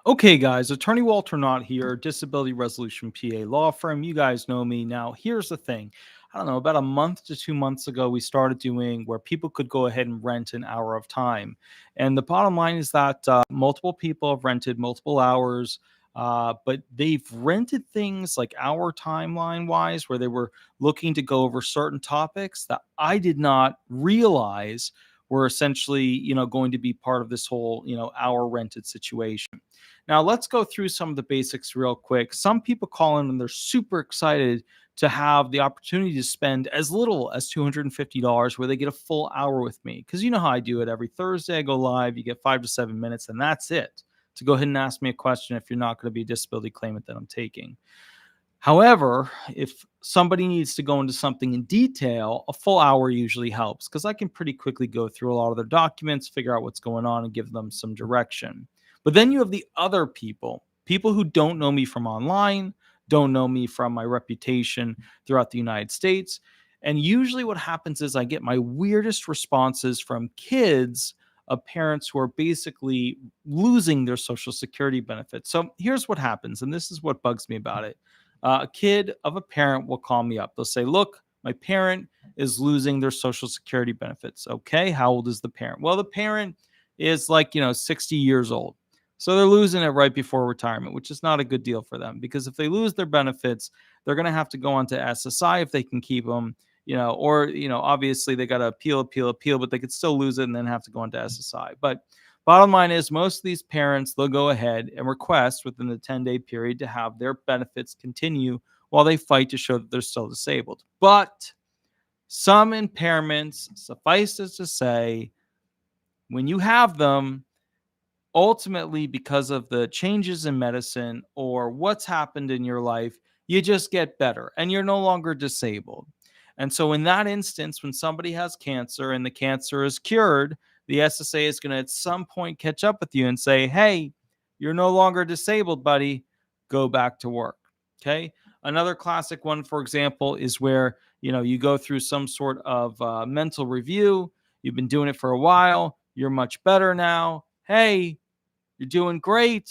Okay, guys, Attorney Walter Hnot here, Disability Resolution PA law firm. You guys know me. Now, here's the thing. I don't know, about a month to 2 months ago, we started doing where people could go ahead and rent an hour of time. And the bottom line is that multiple people have rented multiple hours, but they've rented things like hour timeline wise, where they were looking to go over certain topics that I did not realize were essentially, going to be part of this whole, hour rented situation. Now, let's go through some of the basics real quick. Some people call in and they're super excited to have the opportunity to spend as little as $250 where they get a full hour with me. Because you know how I do it. Every Thursday, I go live, you get 5 to 7 minutes, and that's it. To go ahead and ask me a question if you're not going to be a disability claimant that I'm taking. However, if somebody needs to go into something in detail, a full hour usually helps because I can pretty quickly go through a lot of their documents, figure out what's going on, and give them some direction. But then you have the other people who don't know me from online, don't know me from my reputation throughout the United States. And usually what happens is I get my weirdest responses from kids of parents who are basically losing their social security benefits. So here's what happens, and this is what bugs me about it. A kid of a parent will call me up. They'll say, look, my parent is losing their social security benefits. Okay, how old is the parent? Well, the parent is like, 60 years old. So they're losing it right before retirement, which is not a good deal for them because if they lose their benefits, they're going to have to go on to SSI if they can keep them, or, obviously they got to appeal, but they could still lose it and then have to go on to SSI. But bottom line is most of these parents, they'll go ahead and request within the 10-day period to have their benefits continue while they fight to show that they're still disabled. But some impairments, suffice it to say, when you have them, ultimately because of the changes in medicine or what's happened in your life, you just get better and you're no longer disabled. And so, in that instance, when somebody has cancer and the cancer is cured, the SSA is going to at some point catch up with you and say, hey, you're no longer disabled, buddy. Go back to work. Okay. Another classic one, for example, is where, you go through some sort of mental review. You've been doing it for a while. You're much better now. Hey, you're doing great.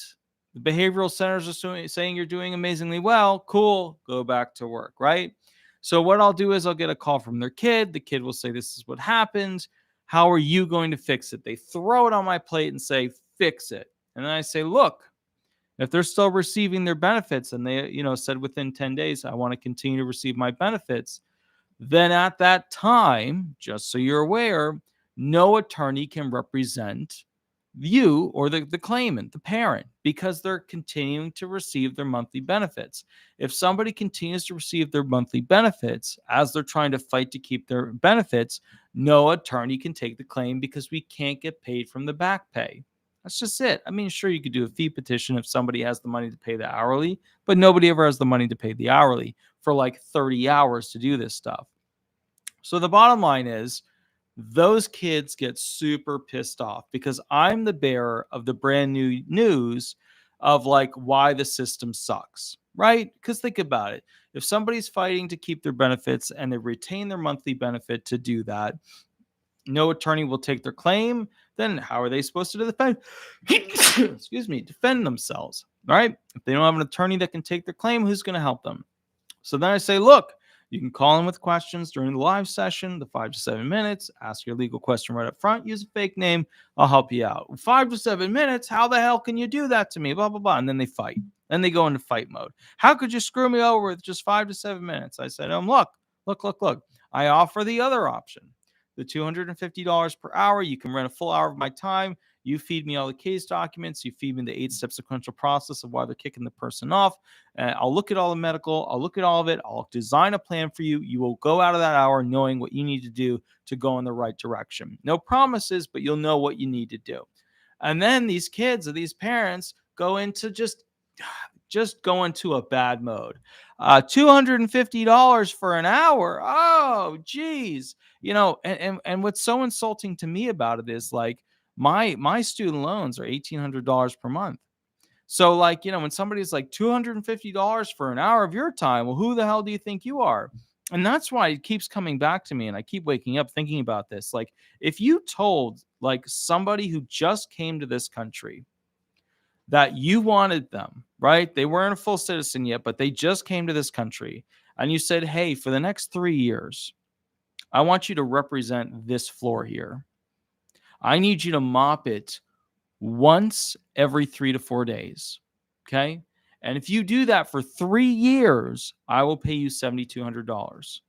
The behavioral centers are saying you're doing amazingly well. Cool. Go back to work, right? So what I'll do is I'll get a call from their kid. The kid will say, this is what happened. How are you going to fix it? They throw it on my plate and say, fix it. And then I say, look, if they're still receiving their benefits and they, said within 10 days, I want to continue to receive my benefits, then at that time, just so you're aware, no attorney can represent you or the claimant, the parent, because they're continuing to receive their monthly benefits. If somebody continues to receive their monthly benefits as they're trying to fight to keep their benefits, no attorney can take the claim because we can't get paid from the back pay. That's just it. I mean, sure, you could do a fee petition if somebody has the money to pay the hourly, but nobody ever has the money to pay the hourly for like 30 hours to do this stuff. So the bottom line is, those kids get super pissed off because I'm the bearer of the brand new news of like why the system sucks, right? Because think about it. If somebody's fighting to keep their benefits and they retain their monthly benefit to do that, no attorney will take their claim, then how are they supposed to defend defend themselves, right? If they don't have an attorney that can take their claim, who's going to help them? So then I say, look, you can call in with questions during the live session, the 5 to 7 minutes, ask your legal question right up front, use a fake name, I'll help you out. 5 to 7 minutes, how the hell can you do that to me? Blah, blah, blah. And then they fight. Then they go into fight mode. How could you screw me over with just 5 to 7 minutes? I said, look. I offer the other option. The $250 per hour, you can rent a full hour of my time. You feed me all the case documents. You feed me the 8-step sequential process of why they're kicking the person off. I'll look at all the medical. I'll look at all of it. I'll design a plan for you. You will go out of that hour knowing what you need to do to go in the right direction. No promises, but you'll know what you need to do. And then these kids or these parents go into just go into a bad mode. $250 for an hour. Oh, geez. And what's so insulting to me about it is like, my student loans are $1,800 per month. So like, when somebody's like $250 for an hour of your time, well, who the hell do you think you are? And that's why it keeps coming back to me. And I keep waking up thinking about this. Like, if you told like somebody who just came to this country that you wanted them, right? They weren't a full citizen yet, but they just came to this country. And you said, hey, for the next 3 years, I want you to represent this floor here. I need you to mop it once every 3 to 4 days. Okay. And if you do that for 3 years, I will pay you $7,200.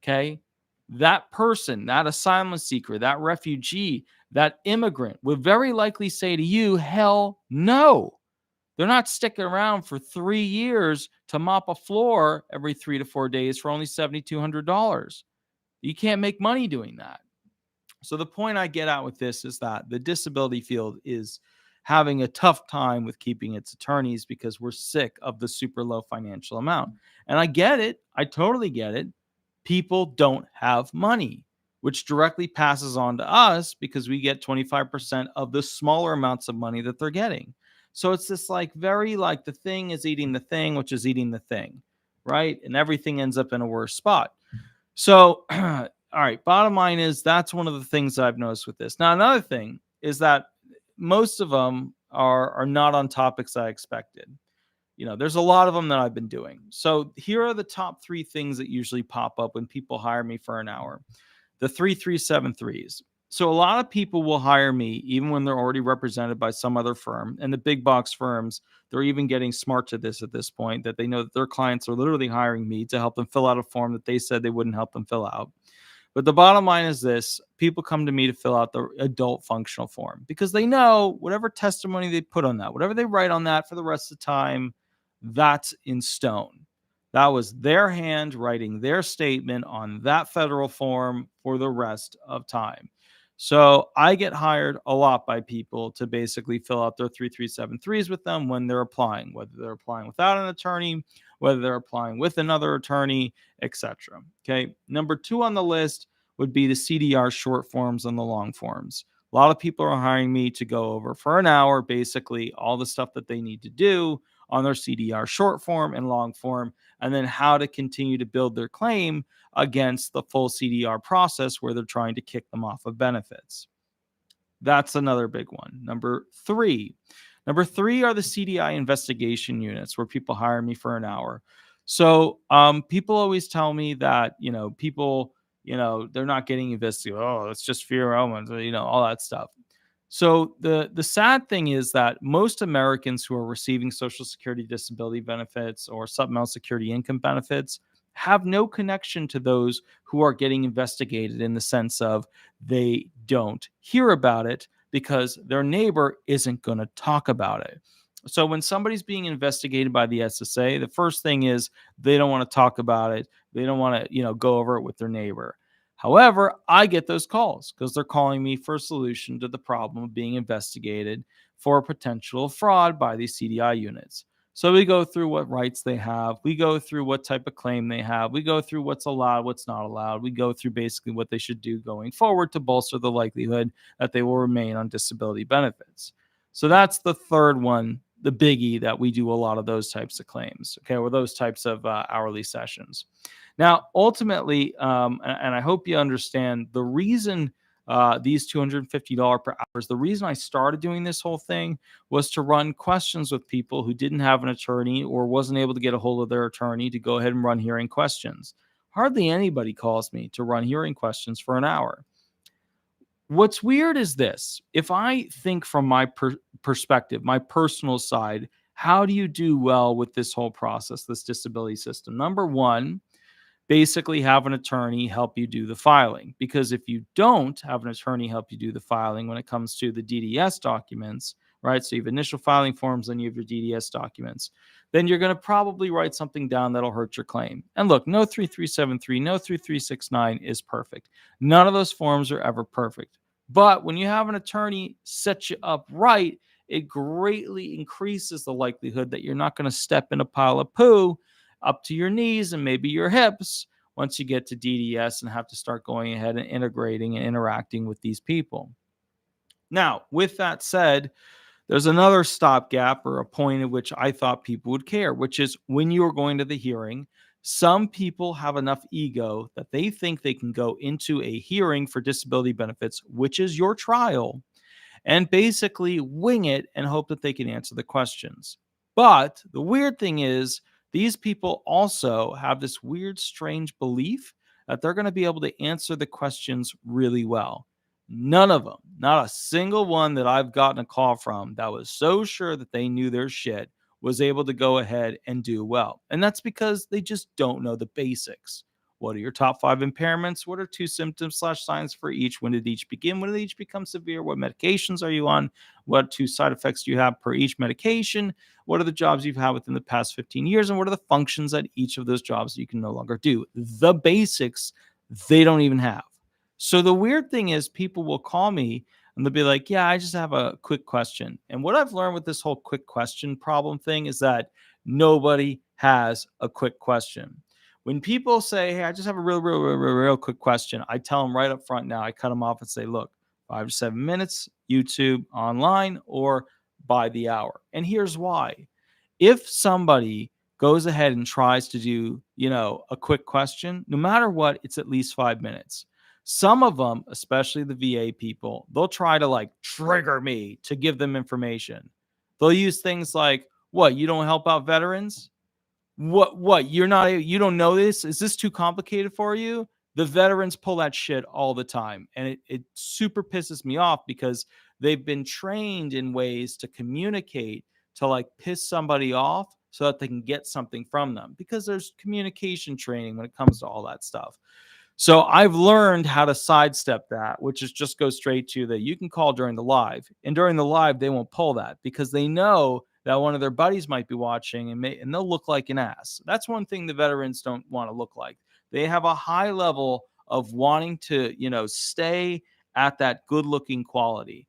Okay. That person, that asylum seeker, that refugee, that immigrant would very likely say to you, hell no. They're not sticking around for 3 years to mop a floor every 3 to 4 days for only $7,200. You can't make money doing that. So the point I get at with this is that the disability field is having a tough time with keeping its attorneys because we're sick of the super low financial amount. And I get it. I totally get it. People don't have money, which directly passes on to us because we get 25% of the smaller amounts of money that they're getting. So it's this like very like the thing is eating the thing, which is eating the thing, right? And everything ends up in a worse spot. So, all right, bottom line is that's one of the things that I've noticed with this. Now, another thing is that most of them are not on topics I expected. There's a lot of them that I've been doing. So here are the top 3 things that usually pop up when people hire me for an hour. The 3373s. So a lot of people will hire me even when they're already represented by some other firm. And the big box firms, they're even getting smart to this at this point, that they know that their clients are literally hiring me to help them fill out a form that they said they wouldn't help them fill out. But the bottom line is this: people come to me to fill out the adult functional form because they know whatever testimony they put on that, whatever they write on that for the rest of the time, that's in stone. That was their hand writing their statement on that federal form for the rest of time. So I get hired a lot by people to basically fill out their 3373s with them when they're applying, whether they're applying without an attorney, whether they're applying with another attorney, etc. Okay. Number 2 on the list would be the CDR short forms and the long forms. A lot of people are hiring me to go over for an hour, basically all the stuff that they need to do on their CDR short form and long form, and then how to continue to build their claim against the full CDR process where they're trying to kick them off of benefits. That's another big one. Number three are the CDI investigation units where people hire me for an hour. So people always tell me that, people, they're not getting investigated. Oh, it's just fear elements, all that stuff. So the sad thing is that most Americans who are receiving Social Security disability benefits or supplemental security income benefits have no connection to those who are getting investigated, in the sense of they don't hear about it because their neighbor isn't going to talk about it. So when somebody's being investigated by the SSA, the first thing is they don't want to talk about it. They don't want to, go over it with their neighbor. However, I get those calls because they're calling me for a solution to the problem of being investigated for potential fraud by these CDI units. So we go through what rights they have. We go through what type of claim they have. We go through what's allowed, what's not allowed. We go through basically what they should do going forward to bolster the likelihood that they will remain on disability benefits. So that's the third one, the biggie, that we do a lot of those types of claims, okay, or those types of hourly sessions. Now, ultimately, and I hope you understand the reason these $250 per hour, the reason I started doing this whole thing was to run questions with people who didn't have an attorney or wasn't able to get a hold of their attorney to go ahead and run hearing questions. Hardly anybody calls me to run hearing questions for an hour. What's weird is this: if I think from my perspective, my personal side, how do you do well with this whole process, this disability system? Number one, basically have an attorney help you do the filing. Because if you don't have an attorney help you do the filing when it comes to the DDS documents, right? So you have initial filing forms, then you have your DDS documents. Then you're going to probably write something down that'll hurt your claim. And look, no 3373, no 3369 is perfect. None of those forms are ever perfect. But when you have an attorney set you up right, it greatly increases the likelihood that you're not going to step in a pile of poo up to your knees and maybe your hips once you get to DDS and have to start going ahead and integrating and interacting with these people. Now, with that said, there's another stopgap or a point at which I thought people would care, which is when you are going to the hearing. Some people have enough ego that they think they can go into a hearing for disability benefits, which is your trial, and basically wing it and hope that they can answer the questions. But the weird thing is, these people also have this weird, strange belief that they're going to be able to answer the questions really well. None of them, not a single one that I've gotten a call from that was so sure that they knew their shit, was able to go ahead and do well. And that's because they just don't know the basics. What are your top 5 impairments? What are 2 symptoms/signs for each? When did each begin? When did each become severe? What medications are you on? What 2 side effects do you have per each medication? What are the jobs you've had within the past 15 years? And what are the functions at each of those jobs that you can no longer do? The basics they don't even have. So the weird thing is, people will call me and they'll be like, yeah, I just have a quick question. And what I've learned with this whole quick question problem thing is that nobody has a quick question. When people say, hey, I just have a real quick question, I tell them right up front now, I cut them off and say, look, 5 to 7 minutes, YouTube online, or by the hour. And here's why. If somebody goes ahead and tries to do, a quick question, no matter what, it's at least 5 minutes. Some of them, especially the VA people, they'll try to like trigger me to give them information. They'll use things like, what, you don't help out veterans? What, you don't know this? Is this too complicated for you? The veterans pull that shit all the time. And it super pisses me off because they've been trained in ways to communicate to like piss somebody off so that they can get something from them, because there's communication training when it comes to all that stuff. So I've learned how to sidestep that, which is just go straight to that you can call during the live. And during the live, they won't pull that because they know that one of their buddies might be watching, and they'll look like an ass. That's one thing the veterans don't want to look like. They have a high level of wanting to, stay at that good looking quality.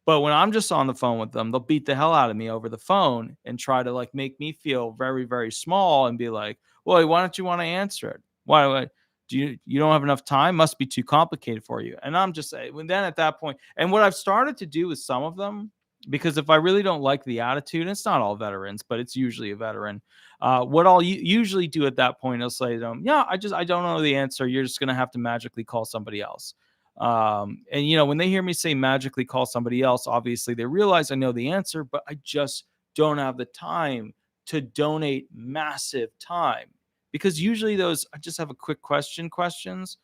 But when I'm just on the phone with them, they'll beat the hell out of me over the phone and try to like make me feel very, very small and be like, well, why don't you want to answer it? Why do you don't have enough time? Must be too complicated for you. And I'm just saying, then at that point, and what I've started to do with some of them, because if I really don't like the attitude, and it's not all veterans, but it's usually a veteran. What I'll usually do at that point, I'll say to them, yeah, I don't know the answer. You're just going to have to magically call somebody else. And when they hear me say magically call somebody else, obviously they realize I know the answer, but I just don't have the time to donate massive time, because usually those, I just have a quick questions.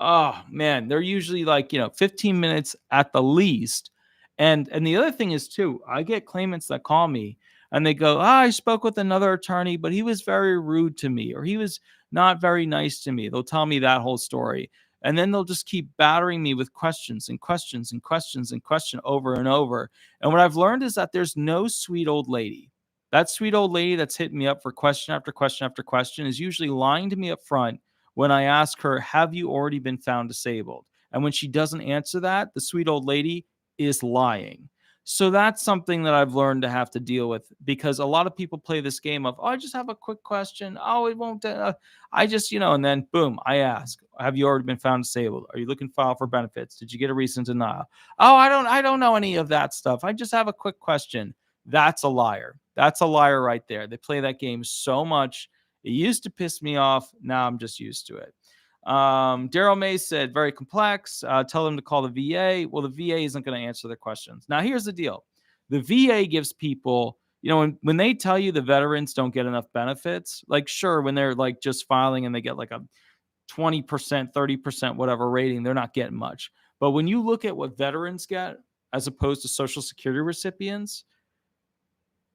Oh man, they're usually like, 15 minutes at the least. And the other thing is too, I get claimants that call me and they go, I spoke with another attorney, but he was very rude to me, or he was not very nice to me. They'll tell me that whole story. And then they'll just keep battering me with questions and questions and questions and question over and over. And what I've learned is that there's no sweet old lady. That sweet old lady that's hitting me up for question after question after question is usually lying to me up front when I ask her, have you already been found disabled? And when she doesn't answer that, the sweet old lady is lying. So that's something that I've learned to have to deal with, because a lot of people play this game of, oh, I just have a quick question. Oh, it won't. I just, and then boom, I ask, have you already been found disabled? Are you looking to file for benefits? Did you get a recent denial? Oh, I don't know any of that stuff. I just have a quick question. That's a liar. That's a liar right there. They play that game so much. It used to piss me off. Now I'm just used to it. Daryl May said, very complex. Tell them to call the VA. Well, the VA isn't going to answer their questions. Now, here's the deal. The VA gives people, when they tell you the veterans don't get enough benefits, like, sure, when they're like just filing and they get like a 20%, 30%, whatever rating, they're not getting much. But when you look at what veterans get as opposed to Social Security recipients,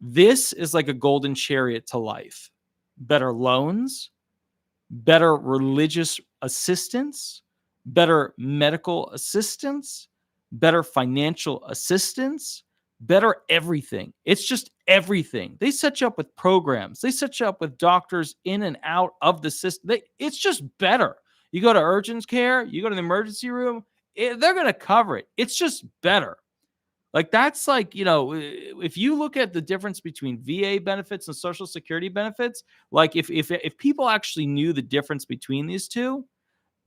this is like a golden chariot to life. Better loans, better religious assistance, better medical assistance, better financial assistance, better everything. It's just everything. They set you up with programs. They set you up with doctors in and out of the system. It's just better. You go to urgent care, you go to the emergency room, they're going to cover it. It's just better. Like, that's like, if you look at the difference between VA benefits and Social Security benefits, like if people actually knew the difference between these two,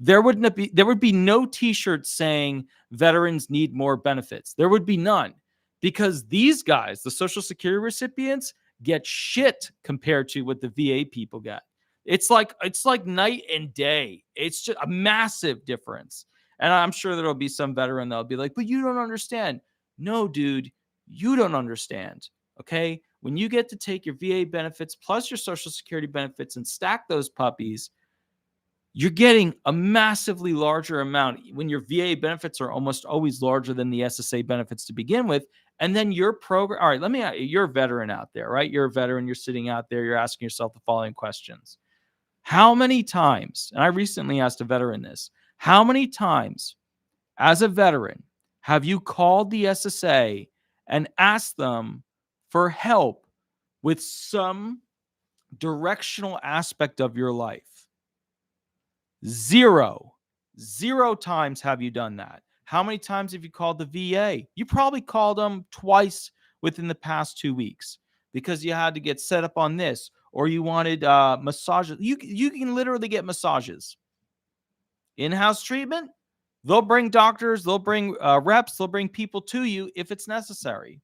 there would be no t-shirt saying veterans need more benefits. There would be none, because these guys, the Social Security recipients, get shit compared to what the VA people get. It's like night and day. It's just a massive difference. And I'm sure there'll be some veteran that'll be like, but you don't understand. No, dude, you don't understand. Okay. When you get to take your VA benefits plus your Social Security benefits and stack those puppies, you're getting a massively larger amount when your VA benefits are almost always larger than the SSA benefits to begin with. And then your program, all right, you're a veteran out there, right? You're a veteran, you're sitting out there, you're asking yourself the following questions. How many times, and I recently asked a veteran this, how many times as a veteran have you called the SSA and asked them for help with some directional aspect of your life? Zero times have you done that. How many times have you called the VA? You probably called them twice within the past 2 weeks because you had to get set up on this or you wanted massages. You can literally get massages. In-house treatment, they'll bring doctors, they'll bring reps, they'll bring people to you if it's necessary.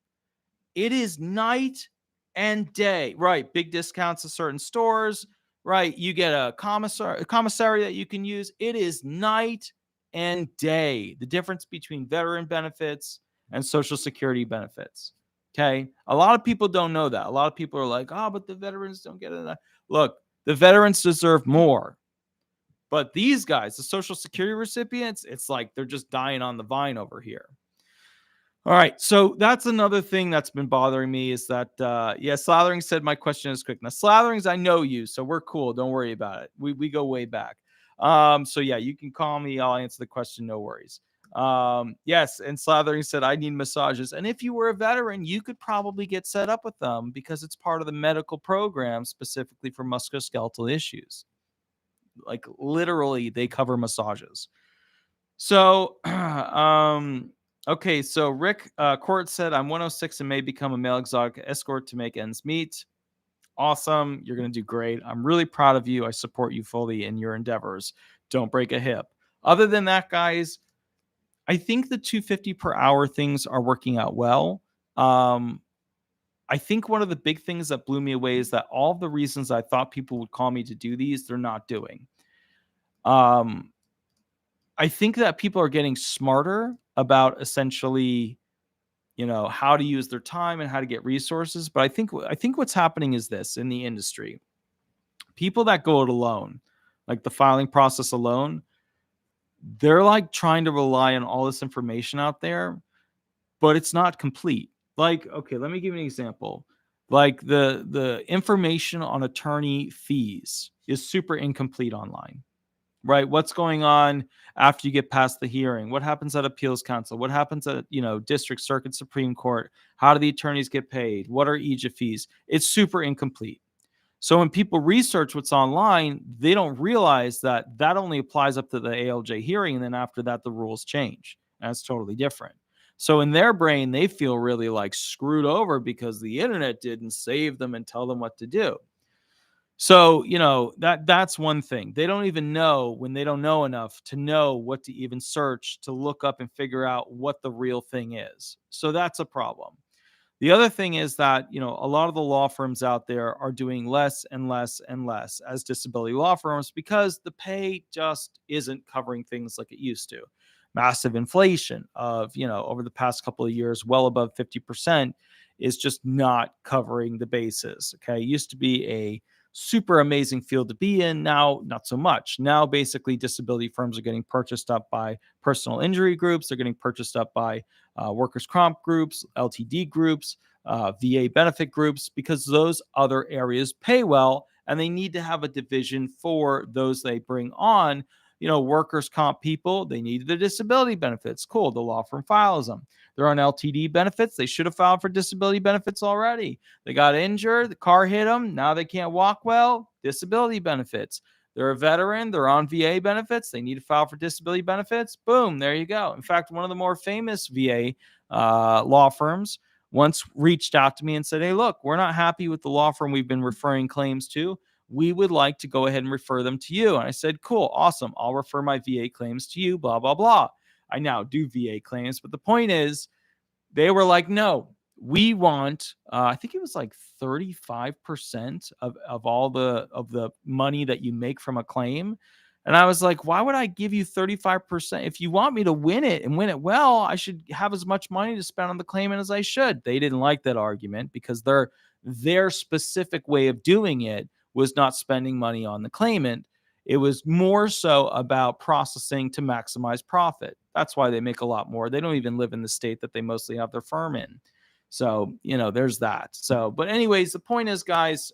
It is night and day, right? Big discounts at certain stores, right? You get a commissary that you can use. It is night and day. The difference between veteran benefits and Social Security benefits. Okay. A lot of people don't know that. A lot of people are like, oh, but the veterans don't get enough. Look, the veterans deserve more. But these guys, the Social Security recipients, it's like they're just dying on the vine over here. All right. So that's another thing that's been bothering me is that, Slathering said my question is quick. Now, Slatherings, I know you, so we're cool. Don't worry about it. We go way back. So yeah, you can call me. I'll answer the question. No worries. Yes. And Slathering said, I need massages. And if you were a veteran, you could probably get set up with them because it's part of the medical program specifically for musculoskeletal issues. Like literally they cover massages. So, okay, so Rick Court said, I'm 106 and may become a male exotic escort to make ends meet. Awesome. You're going to do great. I'm really proud of you. I support you fully in your endeavors. Don't break a hip. Other than that, guys, I think the 250 per hour things are working out well. I think one of the big things that blew me away is that all the reasons I thought people would call me to do these, they're not doing. I think that people are getting smarter about essentially, how to use their time and how to get resources. But I think what's happening is this in the industry. People that go it alone, like the filing process alone, they're like trying to rely on all this information out there, but it's not complete. Like, okay, let me give you an example. Like the information on attorney fees is super incomplete online. Right? What's going on after you get past the hearing? What happens at appeals council? What happens at, district, circuit, Supreme Court? How do the attorneys get paid? What are EJA fees? It's super incomplete. So when people research what's online, they don't realize that only applies up to the ALJ hearing. And then after that, the rules change. That's totally different. So in their brain, they feel really like screwed over because the internet didn't save them and tell them what to do. So, that's one thing. They don't even know when they don't know enough to know what to even search, to look up and figure out what the real thing is. So that's a problem. The other thing is that, a lot of the law firms out there are doing less and less and less as disability law firms because the pay just isn't covering things like it used to. Massive inflation of, over the past couple of years, well above 50% is just not covering the bases. Okay. It used to be a super amazing field to be in. Now, not so much. Now, basically, disability firms are getting purchased up by personal injury groups. They're getting purchased up by workers' comp groups, LTD groups, VA benefit groups, because those other areas pay well, and they need to have a division for those they bring on. Workers' comp people, they need the disability benefits. Cool. The law firm files them. They're on LTD benefits. They should have filed for disability benefits already. They got injured. The car hit them. Now they can't walk well. Disability benefits. They're a veteran. They're on VA benefits. They need to file for disability benefits. Boom. There you go. In fact, one of the more famous VA law firms once reached out to me and said, hey, look, we're not happy with the law firm we've been referring claims to. We would like to go ahead and refer them to you. And I said, cool, awesome. I'll refer my VA claims to you, blah, blah, blah. I now do VA claims. But the point is, they were like, no, we want, I think it was like 35% of all the money that you make from a claim. And I was like, why would I give you 35%? If you want me to win it and win it well, I should have as much money to spend on the claimant as I should. They didn't like that argument because their specific way of doing it was not spending money on the claimant. It was more so about processing to maximize profit. That's why they make a lot more. They don't even live in the state that they mostly have their firm in. So, there's that. So, but anyways, the point is, guys,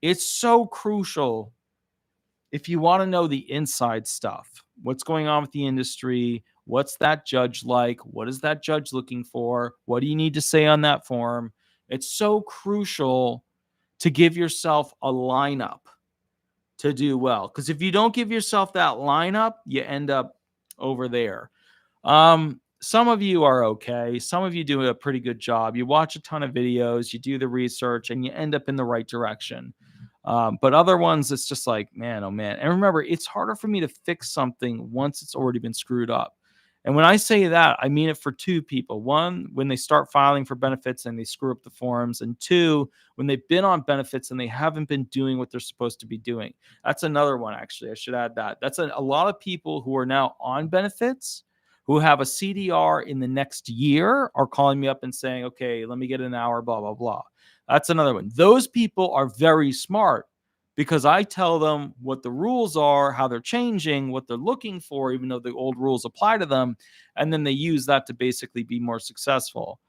it's so crucial if you want to know the inside stuff, what's going on with the industry, what's that judge like, what is that judge looking for, what do you need to say on that form? It's so crucial to give yourself a lineup to do well. Because if you don't give yourself that lineup, you end up over there. Some of you are okay. Some of you do a pretty good job. You watch a ton of videos, you do the research, and you end up in the right direction. But other ones, it's just like, man, oh man. And remember, it's harder for me to fix something once it's already been screwed up. And when I say that, I mean it for two people. One, when they start filing for benefits and they screw up the forms. And two, when they've been on benefits and they haven't been doing what they're supposed to be doing. That's another one, actually. I should add that. That's a lot of people who are now on benefits who have a CDR in the next year are calling me up and saying, okay, let me get an hour, blah, blah, blah. That's another one. Those people are very smart because I tell them what the rules are, how they're changing, what they're looking for, even though the old rules apply to them. And then they use that to basically be more successful.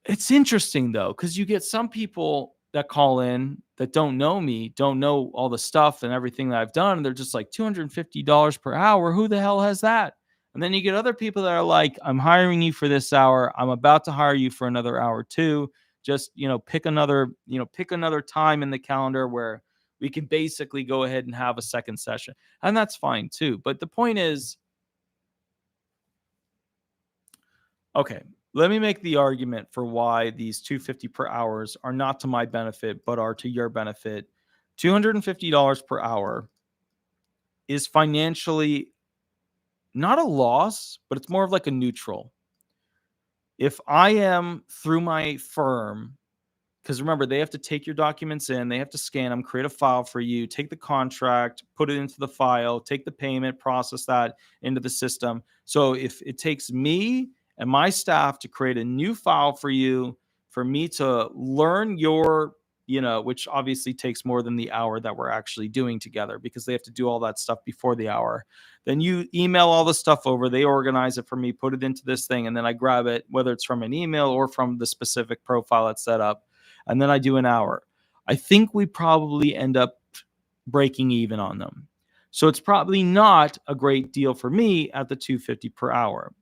It's interesting, though, because you get some people that call in that don't know me, don't know all the stuff and everything that I've done. And they're just like $250 per hour. Who the hell has that? And then you get other people that are like, I'm hiring you for this hour. I'm about to hire you for another hour too. Just, pick another time in the calendar where we can basically go ahead and have a second session. And that's fine too. But the point is, okay, let me make the argument for why these $250 per hours are not to my benefit, but are to your benefit. $250 per hour is financially not a loss, but it's more of like a neutral. If I am through my firm, because remember, they have to take your documents in, they have to scan them, create a file for you, take the contract, put it into the file, take the payment, process that into the system. So if it takes me and my staff to create a new file for you, for me to learn your, which obviously takes more than the hour that we're actually doing together because they have to do all that stuff before the hour. Then you email all the stuff over, they organize it for me, put it into this thing, and then I grab it, whether it's from an email or from the specific profile that's set up. And then I do an hour. I think we probably end up breaking even on them. So it's probably not a great deal for me at the $250 per hour.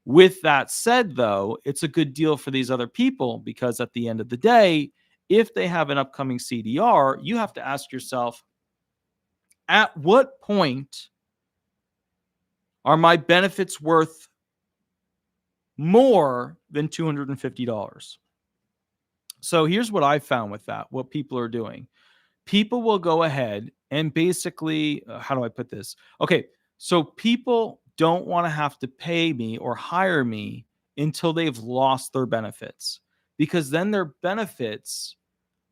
With that said, though, it's a good deal for these other people because at the end of the day, if they have an upcoming CDR, you have to ask yourself, at what point are my benefits worth more than $250? So here's what I found with that, what people are doing. People will go ahead and basically, how do I put this? Okay, so people don't want to have to pay me or hire me until they've lost their benefits, because then their benefits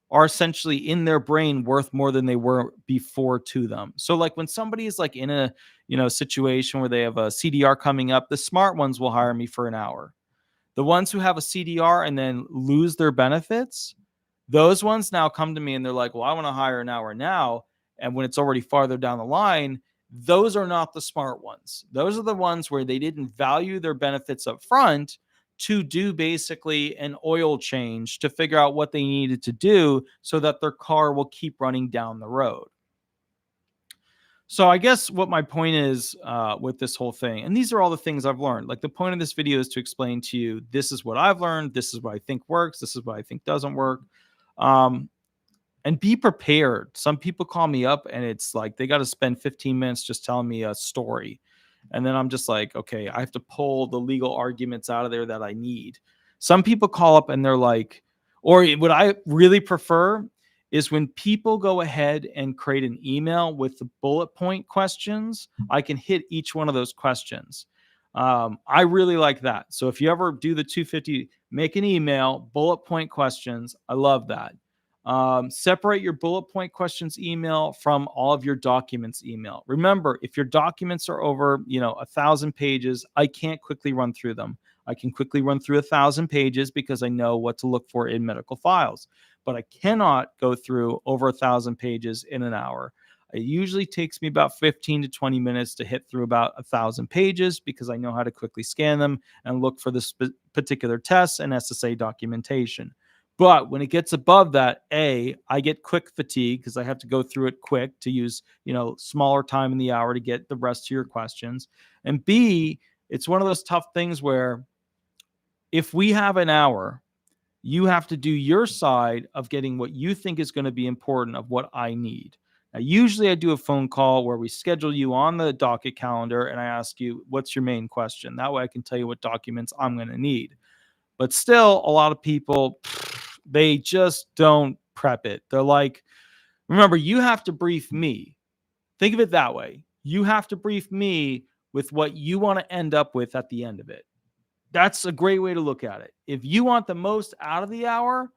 are essentially in their brain worth more than they were before to them. So like when somebody is like in a, situation where they have a CDR coming up, the smart ones will hire me for an hour. The ones who have a CDR and then lose their benefits, those ones now come to me and they're like, well, I want to hire an hour now. And when it's already farther down the line, those are not the smart ones. Those are the ones where they didn't value their benefits up front to do basically an oil change to figure out what they needed to do so that their car will keep running down the road. So I guess what my point is with this whole thing, and these are all the things I've learned. Like the point of this video is to explain to you, this is what I've learned. This is what I think works. This is what I think doesn't work. And be prepared. Some people call me up and it's like they got to spend 15 minutes just telling me a story. And then I'm just like, okay, I have to pull the legal arguments out of there that I need. Some people call up and they're like, or what I really prefer is when people go ahead and create an email with the bullet point questions, I can hit each one of those questions. I really like that. So if you ever do the 250, make an email, bullet point questions. I love that. Separate your bullet point questions email from all of your documents email. Remember, if your documents are over, 1,000 pages, I can't quickly run through them. I can quickly run through 1,000 pages because I know what to look for in medical files, but I cannot go through over 1,000 pages in an hour. It usually takes me about 15 to 20 minutes to hit through about 1,000 pages because I know how to quickly scan them and look for this particular tests and SSA documentation. But when it gets above that, I get quick fatigue because I have to go through it quick to use, smaller time in the hour to get the rest of your questions. And B, it's one of those tough things where if we have an hour, you have to do your side of getting what you think is going to be important of what I need. Now, usually I do a phone call where we schedule you on the docket calendar and I ask you, what's your main question? That way I can tell you what documents I'm going to need. But still, a lot of people, they just don't prep it. They're like, remember, you have to brief me. Think of it that way. You have to brief me with what you want to end up with at the end of it. That's a great way to look at it. If you want the most out of the hour,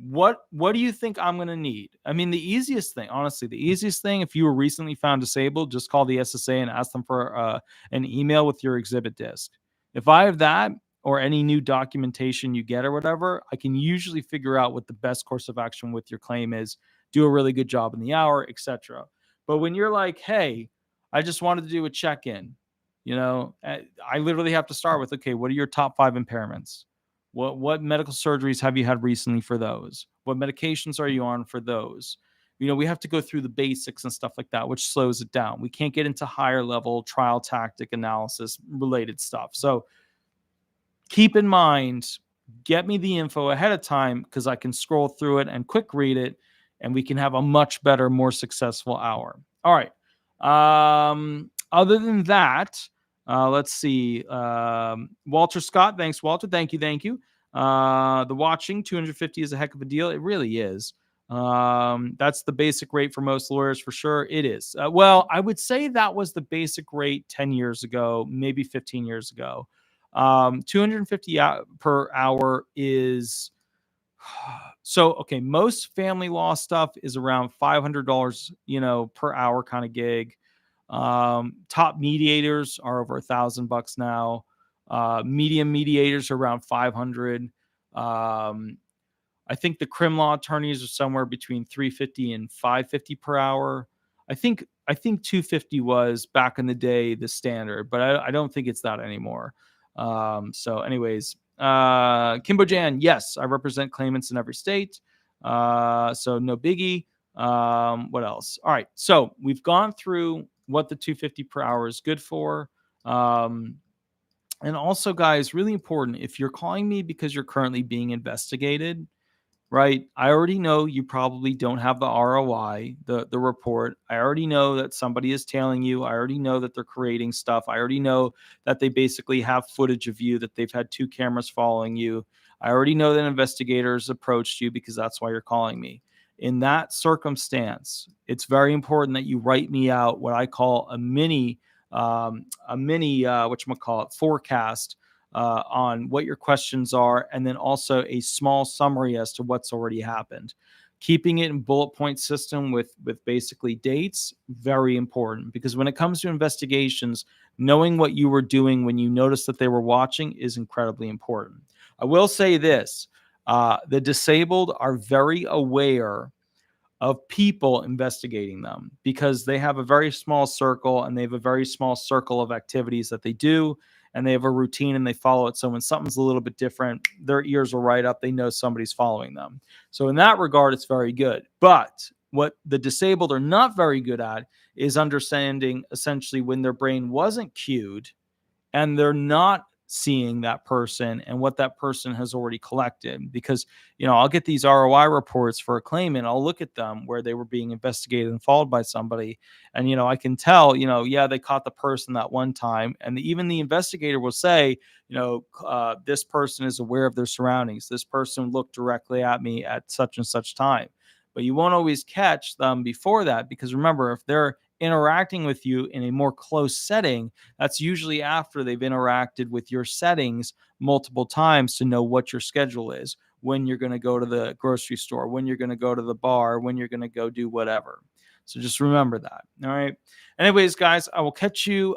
what do you think I'm going to need? I mean, the easiest thing, honestly, if you were recently found disabled, just call the SSA and ask them for an email with your exhibit disc. If I have that or any new documentation you get or whatever, I can usually figure out what the best course of action with your claim is, do a really good job in the hour, etc. But when you're like, hey, I just wanted to do a check-in, I literally have to start with, okay, what are your top 5 impairments? What medical surgeries have you had recently for those? What medications are you on for those? We have to go through the basics and stuff like that, which slows it down. We can't get into higher level trial tactic analysis related stuff. So keep in mind, get me the info ahead of time because I can scroll through it and quick read it, and we can have a much better, more successful hour. All right. Other than that, let's see. Walter Scott, thanks, Walter. Thank you. The watching 250 is a heck of a deal. It really is. That's the basic rate for most lawyers for sure. It is. Well, I would say that was the basic rate 10 years ago, maybe 15 years ago. 250 per hour is so okay. Most family law stuff is around $500, per hour kind of gig. Top mediators are over $1,000 now. Medium mediators are around 500. I think the crim law attorneys are somewhere between 350 and 550 per hour. I think 250 was back in the day the standard, but I don't think it's that anymore. So anyways, Kimbo Jan, yes, I represent claimants in every state. So no biggie. What else? All right. So we've gone through what the 250 per hour is good for. And also, guys, really important, if you're calling me because you're currently being investigated, right? I already know you probably don't have the ROI, the report. I already know that somebody is tailing you. I already know that they're creating stuff. I already know that they basically have footage of you, that they've had 2 cameras following you. I already know that investigators approached you because that's why you're calling me. In that circumstance, it's very important that you write me out what I call a mini forecast on what your questions are, and then also a small summary as to what's already happened. Keeping it in bullet point system with basically dates, very important, because when it comes to investigations, knowing what you were doing when you noticed that they were watching is incredibly important. I will say this, the disabled are very aware of people investigating them because they have a very small circle and they have a very small circle of activities that they do, and they have a routine and they follow it. So when something's a little bit different, their ears will right up. They know somebody's following them. So in that regard, it's very good. But what the disabled are not very good at is understanding essentially when their brain wasn't cued and they're not seeing that person and what that person has already collected. Because, I'll get these ROI reports for a claimant. I'll look at them where they were being investigated and followed by somebody. And, I can tell, they caught the person that one time. And even the investigator will say, this person is aware of their surroundings. This person looked directly at me at such and such time. But you won't always catch them before that, because remember, if they're interacting with you in a more close setting, that's usually after they've interacted with your settings multiple times to know what your schedule is. when you're going to go to the grocery store, when you're going to go to the bar, when you're going to go do whatever. So just remember that. All right. Anyways, guys, I will catch you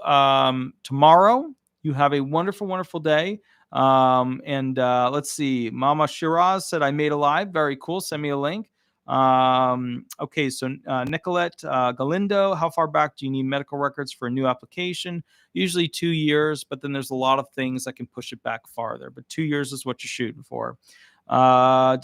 tomorrow. You have a wonderful, wonderful day. And let's see. Mama Shiraz said, I made a live. Very cool. Send me a link. Okay, so Nicolette Galindo, how far back do you need medical records for a new application? Usually 2 years, but then there's a lot of things that can push it back farther. But 2 years is what you're shooting for. Lade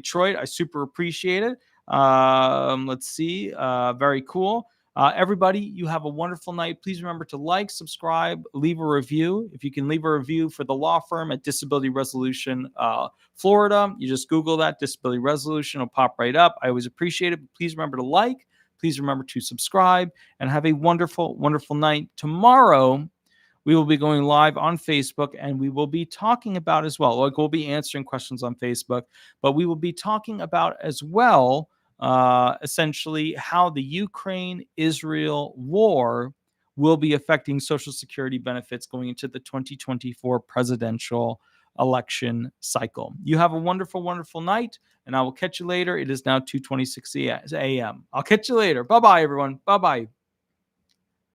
Troy, I super appreciate it. Let's see. Very cool. Everybody, you have a wonderful night. Please remember to like, subscribe, leave a review. If you can leave a review for the law firm at Disability Resolution Florida, you just Google that, Disability Resolution, it'll pop right up. I always appreciate it. Please remember to like. Please remember to subscribe and have a wonderful, wonderful night. Tomorrow, we will be going live on Facebook, and we will be talking about as well, like we'll be answering questions on Facebook, but we will be talking about as well, essentially how the Ukraine-Israel war will be affecting Social Security benefits going into the 2024 presidential election cycle. You have a wonderful, wonderful night, and I will catch you later. It is now 2:26 a.m. I'll catch you later. Bye-bye, everyone. Bye-bye.